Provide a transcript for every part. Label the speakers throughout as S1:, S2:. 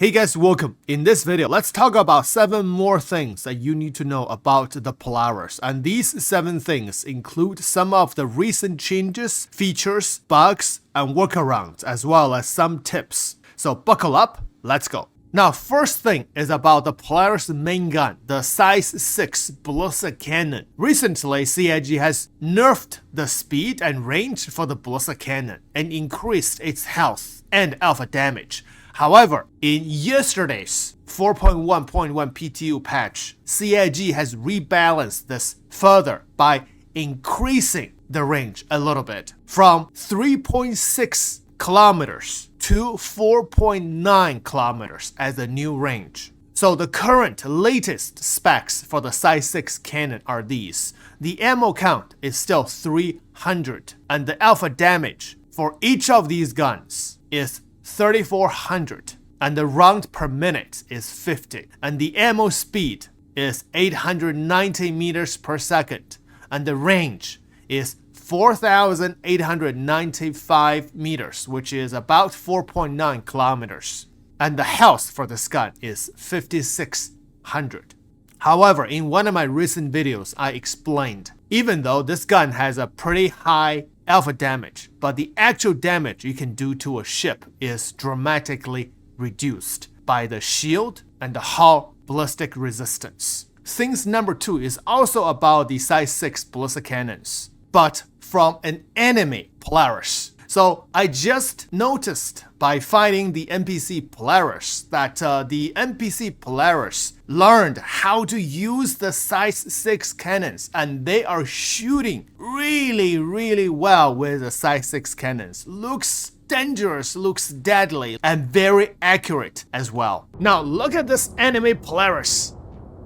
S1: Hey guys, welcome. In this video, let's talk about 7 more things that you need to know about the Polaris. And these 7 things include some of the recent changes, features, bugs, and workarounds, as well as some tips. So buckle up, let's go. Now, first thing is about the Polaris main gun, the size 6 ballistic cannon. Recently, CIG has nerfed the speed and range for the ballistic cannon and increased its health and alpha damage. However, in yesterday's 4.1.1 PTU patch, CIG has rebalanced this further by increasing the range a little bit from 3.6 kilometers to 4.9 kilometers as a new range. So the current latest specs for the size 6 cannon are these. The ammo count is still 300 and the alpha damage for each of these guns is 3400 and the round per minute is 50 and the ammo speed is 890 meters per second and the range is 4895 meters, which is about 4.9 kilometers, and the health for this gun is 5600. However, in one of my recent videos I explained, even though this gun has a pretty high alpha damage, but the actual damage you can do to a ship is dramatically reduced by the shield and the hull ballistic resistance. Things number 2 is also about the size 6 ballistic cannons, but from an enemy Polaris. So I just noticed by fighting the NPC Polaris that the NPC Polaris learned how to use the size 6 cannons, and they are shooting really well with the size 6 cannons. Looks dangerous, looks deadly, and very accurate as well. Now look at this enemy Polaris.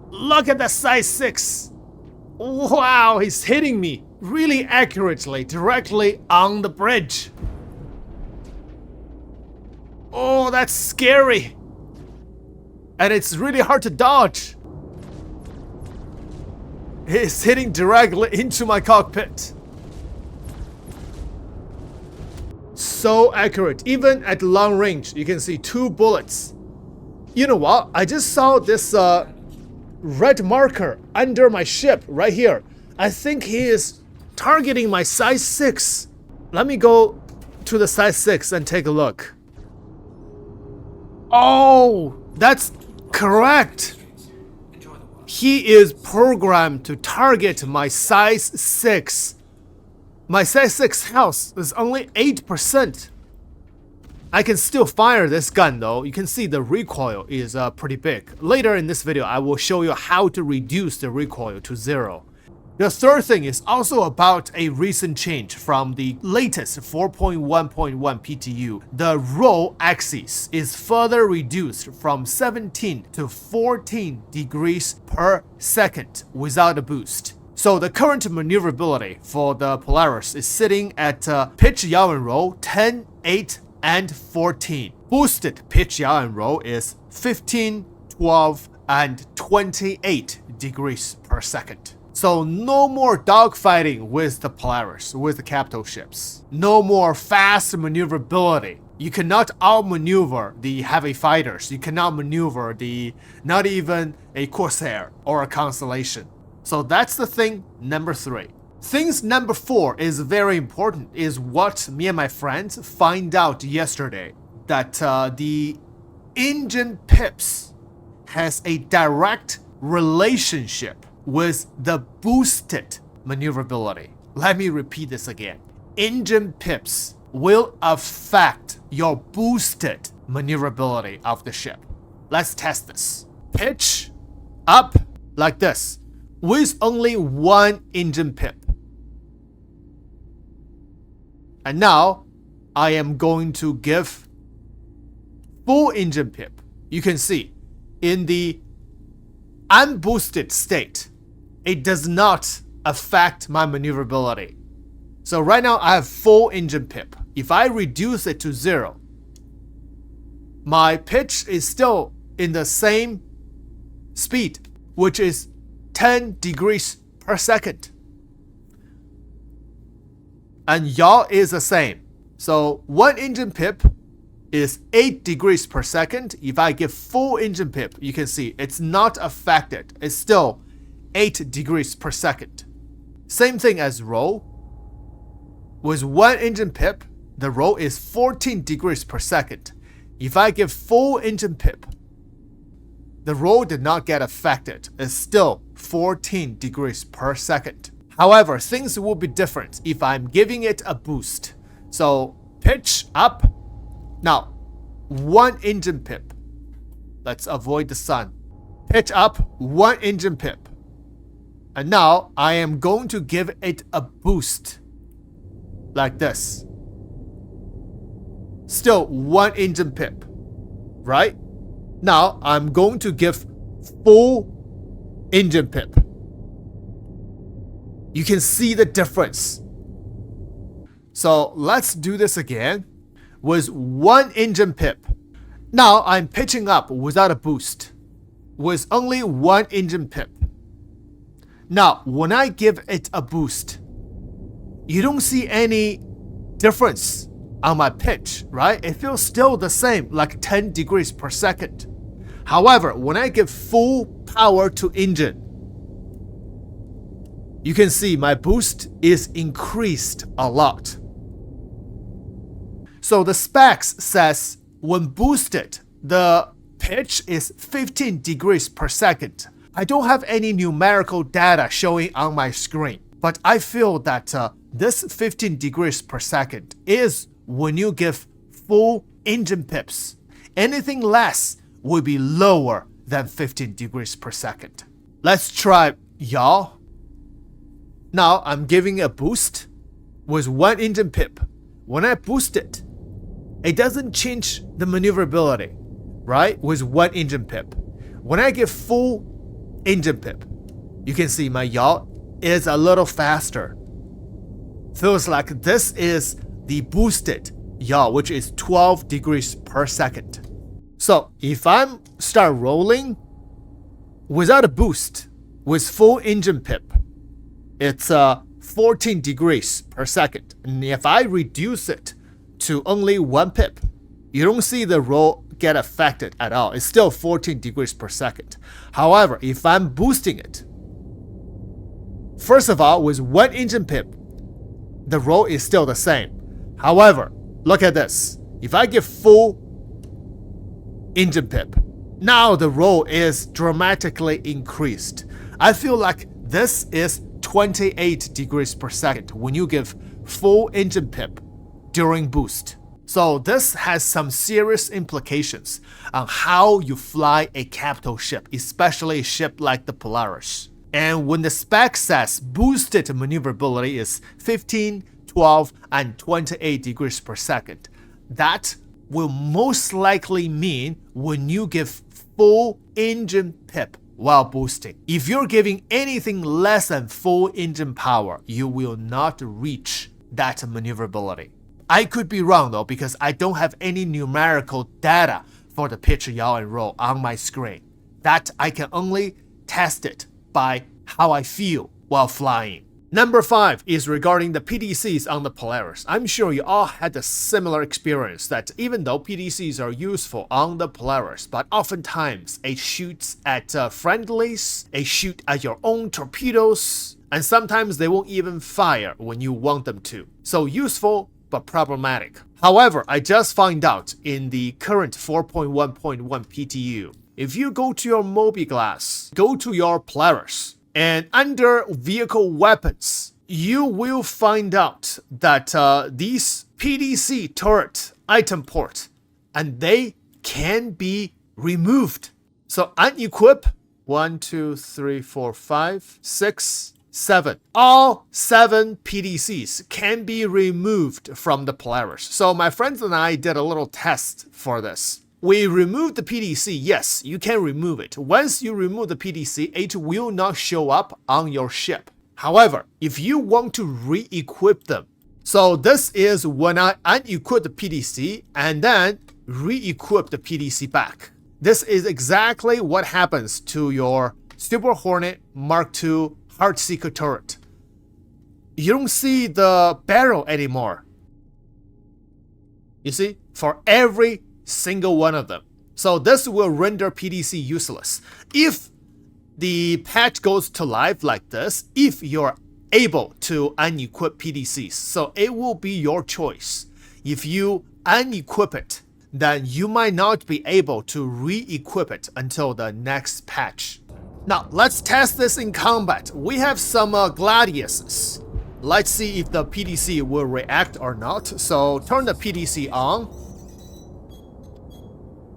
S1: Look at the size 6. Wow, he's hitting me really accurately, directly on the bridge. Oh, that's scary. And it's really hard to dodge. He's hitting directly into my cockpit. So accurate. Even at long range, you can see 2 bullets. You know what? I just saw this red marker under my ship right here. I think he is targeting my size 6. Let me go to the size 6 and take a look. Oh, that's correct. He is programmed to target my size 6. My size 6 health is only 8%. I can still fire this gun though. You can see the recoil is pretty big. Later in this video, I will show you how to reduce the recoil to 0. The third thing is also about a recent change from the latest 4.1.1 PTU. The roll axis is further reduced from 17 to 14 degrees per second without a boost. So the current maneuverability for the Polaris is sitting at pitch yaw and roll 10, 8, and 14. Boosted pitch yaw and roll is 15, 12, and 28 degrees per second. So no more dogfighting with the Polaris, with the capital ships. No more fast maneuverability. You cannot outmaneuver the heavy fighters. You cannot maneuver not even a Corsair or a Constellation. So that's the thing number 3. Things number 4 is very important, is what me and my friends find out yesterday. That the engine pips has a direct relationship with the boosted maneuverability. Let me repeat this again. Engine pips will affect your boosted maneuverability of the ship. Let's test this. Pitch up like this with only 1 engine pip. And now I am going to give full engine pip. You can see in the unboosted state, it does not affect my maneuverability. So right now I have full engine pip. If I reduce it to 0, my pitch is still in the same speed, which is 10 degrees per second. And yaw is the same. So 1 engine pip is 8 degrees per second. If I give full engine pip, you can see it's not affected. It's still 8 degrees per second. Same thing as roll. With 1 engine pip, the roll is 14 degrees per second. If I give full engine pip, the roll did not get affected. It's still 14 degrees per second. However, things will be different if I'm giving it a boost. So pitch up. Now, 1 engine pip. Let's avoid the sun. Pitch up 1 engine pip. And now I am going to give it a boost. Like this. Still 1 engine pip. Right? Now I'm going to give full engine pip. You can see the difference. So let's do this again. With 1 engine pip. Now I'm pitching up without a boost. With only 1 engine pip. Now when I give it a boost, you don't see any difference on my pitch, right? It feels still the same, like 10 degrees per second. However, when I give full power to engine, you can see my boost is increased a lot. So the specs says when boosted, the pitch is 15 degrees per second. I don't have any numerical data showing on my screen, but I feel that this 15 degrees per second is when you give full engine pips. Anything less will be lower than 15 degrees per second. Let's try yaw. Now I'm giving a boost with 1 engine pip. When I boost it, it doesn't change the maneuverability, right? With 1 engine pip. When I give full engine pip, you can see my yaw is a little faster. Feels like this is the boosted yaw, which is 12 degrees per second. So if I'm start rolling without a boost, with full engine pip, it's 14 degrees per second. And if I reduce it to only 1 pip, you don't see the roll get affected at all. It's still 14 degrees per second. However, if I'm boosting it, first of all, with 1 engine pip, the roll is still the same. However, look at this. If I give full engine pip, now the roll is dramatically increased. I feel like this is 28 degrees per second when you give full engine pip during boost. So this has some serious implications on how you fly a capital ship, especially a ship like the Polaris. And when the spec says boosted maneuverability is 15, 12, and 28 degrees per second, that will most likely mean when you give full engine pip while boosting. If you're giving anything less than full engine power, you will not reach that maneuverability. I could be wrong though, because I don't have any numerical data for the pitch, yaw, and roll on my screen. That I can only test it by how I feel while flying. Number 5 is regarding the PDCs on the Polaris. I'm sure you all had a similar experience that even though PDCs are useful on the Polaris, but oftentimes it shoots at friendlies, it shoots at your own torpedoes, and sometimes they won't even fire when you want them to. So useful, but problematic. However, I just found out in the current 4.1.1 PTU, if you go to your mobi-glass, go to your Polaris, and under vehicle weapons, you will find out that these PDC turret item port, and they can be removed. So unequip 1, 2, 3, 4, 5, 6, 7. All 7 PDCs can be removed from the Polaris. So my friends and I did a little test for this. We removed the PDC. Yes, you can remove it. Once you remove the PDC, it will not show up on your ship. However, if you want to re-equip them, so this is when I unequip the PDC and then re-equip the PDC back. This is exactly what happens to your Super Hornet Mark II Heartseeker turret. You don't see the barrel anymore. You see, for every single one of them. So this will render PDC useless. If the patch goes to live like this, if you're able to unequip PDCs, so it will be your choice. If you unequip it, then you might not be able to re-equip it until the next patch. Now let's test this in combat. We have some gladiuses. Let's see if the PDC will react or not. So turn the PDC on.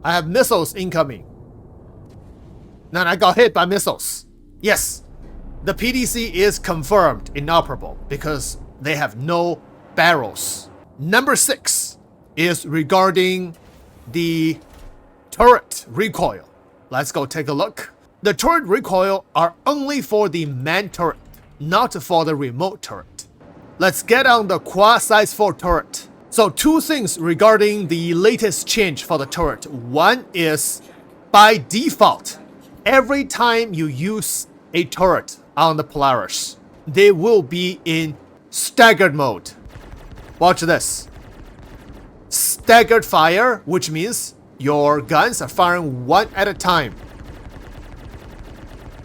S1: I have missiles incoming. Then I got hit by missiles. Yes, the PDC is confirmed inoperable because they have no barrels. Number 6 is regarding the turret recoil. Let's go take a look. The turret recoil are only for the main turret, not for the remote turret. Let's get on the quad size 4 turret. So 2 things regarding the latest change for the turret. One is, by default, every time you use a turret on the Polaris, they will be in staggered mode. Watch this. Staggered fire, which means your guns are firing one at a time.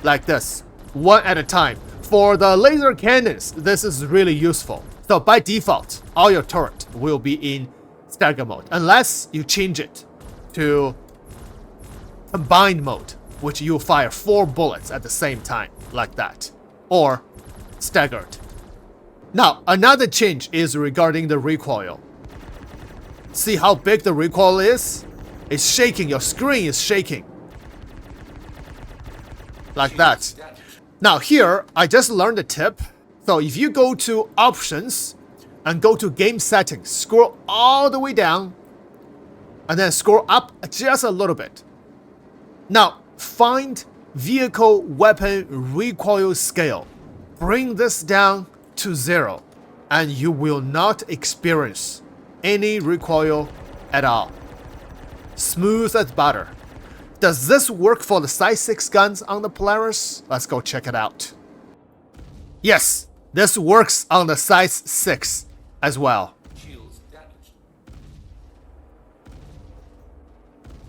S1: Like this, one at a time. For the laser cannons, this is really useful. So by default, all your turret will be in stagger mode, unless you change it to combined mode, which you fire 4 bullets at the same time, like that, or staggered. Now, another change is regarding the recoil. See how big the recoil is? It's shaking, your screen is shaking. Like that. Now here, I just learned a tip. So if you go to options and go to game settings, scroll all the way down and then scroll up just a little bit. Now find vehicle weapon recoil scale. Bring this down to 0 and you will not experience any recoil at all. Smooth as butter. Does this work for the size 6 guns on the Polaris? Let's go check it out. Yes, this works on the size 6 as well.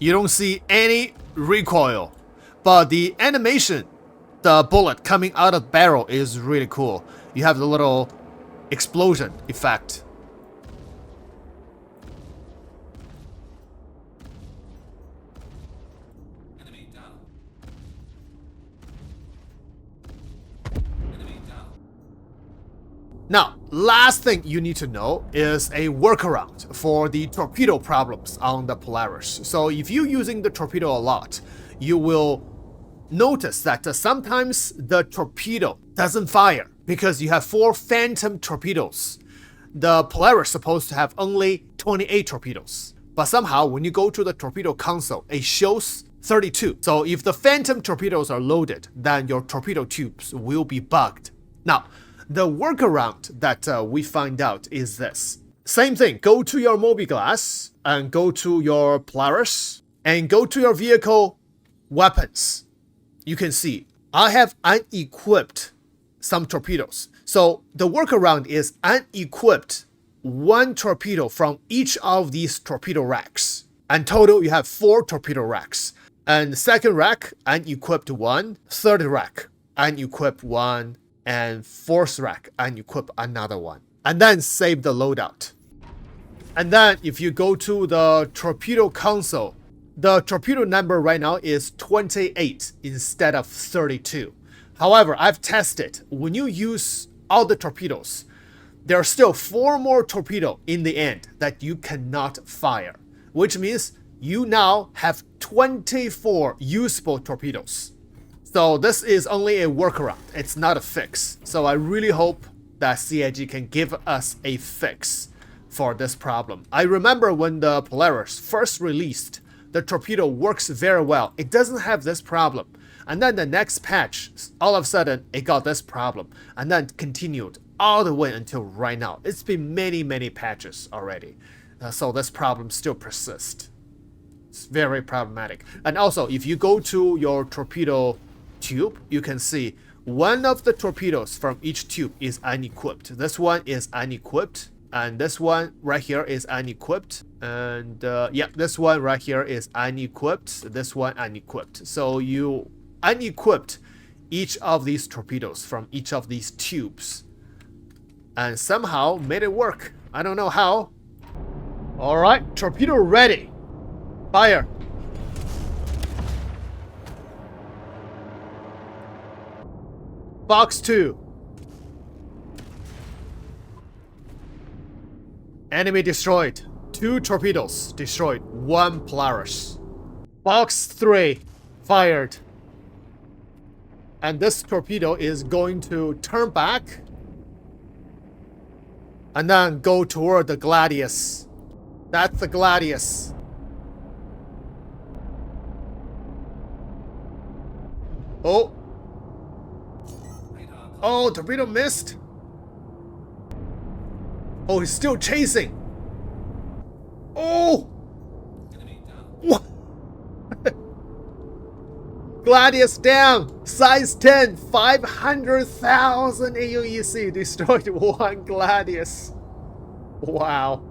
S1: You don't see any recoil, but the animation, the bullet coming out of the barrel is really cool. You have the little explosion effect. Now, last thing you need to know is a workaround for the torpedo problems on the Polaris. So if you're using the torpedo a lot, you will notice that sometimes the torpedo doesn't fire because you have 4 phantom torpedoes. The Polaris is supposed to have only 28 torpedoes, but somehow when you go to the torpedo console, it shows 32. So if the phantom torpedoes are loaded, then your torpedo tubes will be bugged. Now, the workaround that we find out is this. Same thing, go to your mobiGlass and go to your Polaris and go to your vehicle weapons. You can see I have unequipped some torpedoes. So the workaround is unequipped 1 torpedo from each of these torpedo racks. And total you have 4 torpedo racks. And second rack, unequipped 1. Third rack, unequipped 1. And 4th rack, unequip another 1. And then save the loadout. And then if you go to the torpedo console, the torpedo number right now is 28 instead of 32. However, I've tested. When you use all the torpedoes, there are still 4 more torpedoes in the end that you cannot fire. Which means you now have 24 usable torpedoes. So this is only a workaround, it's not a fix. So I really hope that CIG can give us a fix for this problem. I remember when the Polaris first released, the torpedo works very well. It doesn't have this problem. And then the next patch, all of a sudden, it got this problem. And then continued all the way until right now. It's been many patches already. So this problem still persists. It's very problematic. And also, if you go to your torpedo tube, you can see one of the torpedoes from each tube is unequipped. This one is unequipped, And this one right here is unequipped. And yeah, this one right here is unequipped. This one unequipped. So you unequipped each of these torpedoes from each of these tubes. And somehow made it work. I don't know how. Alright, torpedo ready. Fire. Box 2. Enemy destroyed. 2 torpedoes destroyed. 1 Polaris. Box 3. Fired. And this torpedo is going to turn back and then go toward the Gladius. That's the Gladius. Oh. Oh, torpedo missed. Oh, he's still chasing. Oh! What? Gladius down. Size 10. 500,000 AUEC. Destroyed 1 Gladius. Wow.